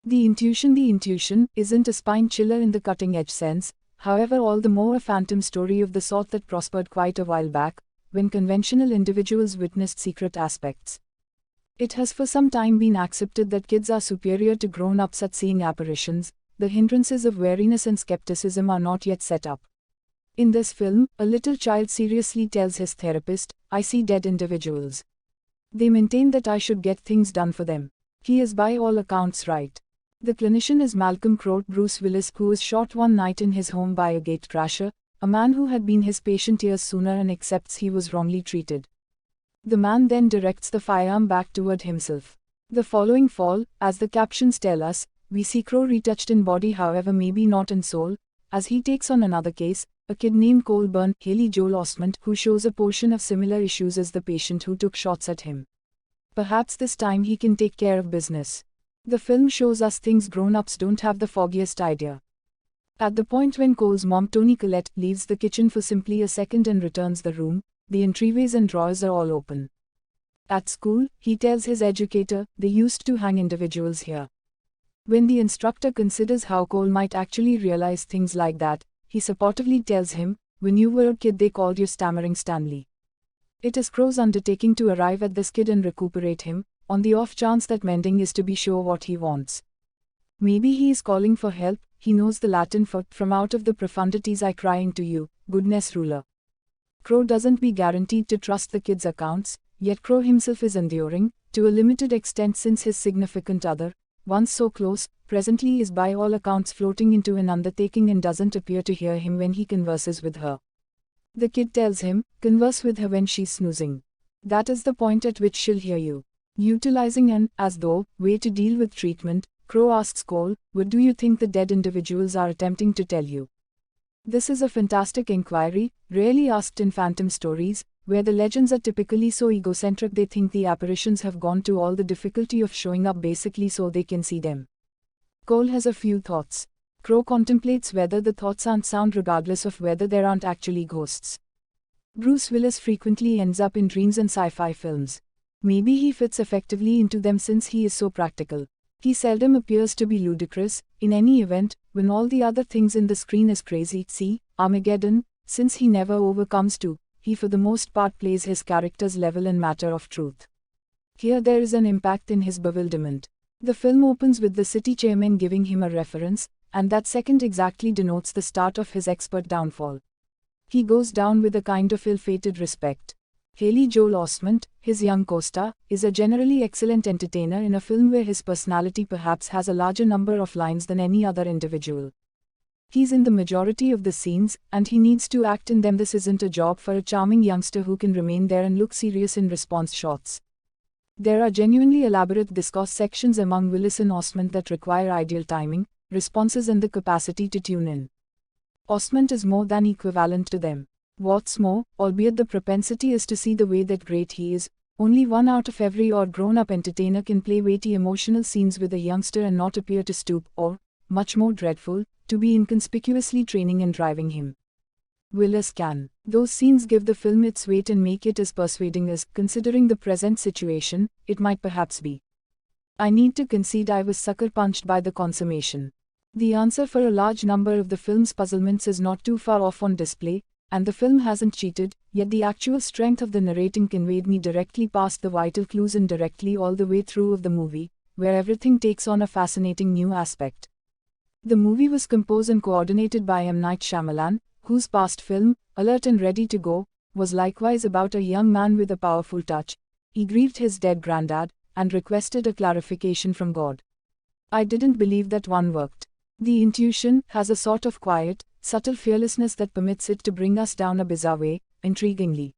The intuition isn't a spine chiller in the cutting-edge sense, however all the more a phantom story of the sort that prospered quite a while back, when conventional individuals witnessed secret aspects. It has for some time been accepted that kids are superior to grown-ups at seeing apparitions. The hindrances of wariness and skepticism are not yet set up. In this film, a little child seriously tells his therapist, "I see dead individuals. They maintain that I should get things done for them." He is by all accounts right. The clinician is Malcolm Crowe, Bruce Willis, who was shot one night in his home by a gatecrasher, a man who had been his patient years sooner and accepts he was wrongly treated. The man then directs the firearm back toward himself. The following fall, as the captions tell us, we see Crowe retouched in body, however maybe not in soul, as he takes on another case, a kid named Cole Byrne, Haley Joel Osment, who shows a portion of similar issues as the patient who took shots at him. Perhaps this time he can take care of business. The film shows us things grown-ups don't have the foggiest idea. At the point when Cole's mom, Toni Collette, leaves the kitchen for simply a second and returns the room, the entryways and drawers are all open. At school, he tells his educator, "They used to hang individuals here." When the instructor considers how Cole might actually realize things like that, he supportively tells him, "When you were a kid they called you Stammering Stanley." It is Crowe's undertaking to arrive at this kid and recuperate him, on the off chance that mending is to be sure what he wants. Maybe he is calling for help. He knows the Latin for "from out of the profundities I cry into you, goodness ruler." Crowe doesn't be guaranteed to trust the kid's accounts, yet Crowe himself is enduring, to a limited extent, since his significant other, once so close, presently is by all accounts floating into an undertaking and doesn't appear to hear him when he converses with her. The kid tells him, "Converse with her when she's snoozing. That is the point at which she'll hear you." Utilizing an as though way to deal with treatment, Crowe asks Cole, "What do you think the dead individuals are attempting to tell you?" This is a fantastic inquiry, rarely asked in phantom stories, where the legends are typically so egocentric they think the apparitions have gone to all the difficulty of showing up basically so they can see them. Cole has a few thoughts. Crowe contemplates whether the thoughts aren't sound regardless of whether there aren't actually ghosts. Bruce Willis frequently ends up in dreams and sci-fi films. Maybe he fits effectively into them since he is so practical. He seldom appears to be ludicrous. In any event, when all the other things in the screen is crazy, see Armageddon, since he never overcomes to, he for the most part plays his character's level and matter of truth. Here there is an impact in his bewilderment. The film opens with the city chairman giving him a reference, and that second exactly denotes the start of his expert downfall. He goes down with a kind of ill-fated respect. Haley Joel Osment, his young co-star, is a generally excellent entertainer in a film where his personality perhaps has a larger number of lines than any other individual. He's in the majority of the scenes, and he needs to act in them. This isn't a job for a charming youngster who can remain there and look serious in response shots. There are genuinely elaborate discourse sections among Willis and Osment that require ideal timing, responses and the capacity to tune in. Osment is more than equivalent to them. What's more, albeit the propensity is to see the way that great he is, only one out of every odd grown-up entertainer can play weighty emotional scenes with a youngster and not appear to stoop, or, much more dreadful, to be inconspicuously training and driving him. Willis can. Those scenes give the film its weight and make it as persuading as, considering the present situation, it might perhaps be. I need to concede I was sucker-punched by the consummation. The answer for a large number of the film's puzzlements is not too far off on display, and the film hasn't cheated, yet the actual strength of the narrating conveyed me directly past the vital clues and directly all the way through of the movie, where everything takes on a fascinating new aspect. The movie was composed and coordinated by M. Night Shyamalan, whose past film, Alert and Ready to Go, was likewise about a young man with a powerful touch. He grieved his dead granddad, and requested a clarification from God. I didn't believe that one worked. The intuition has a sort of quiet, subtle fearlessness that permits it to bring us down a bizarre way, intriguingly.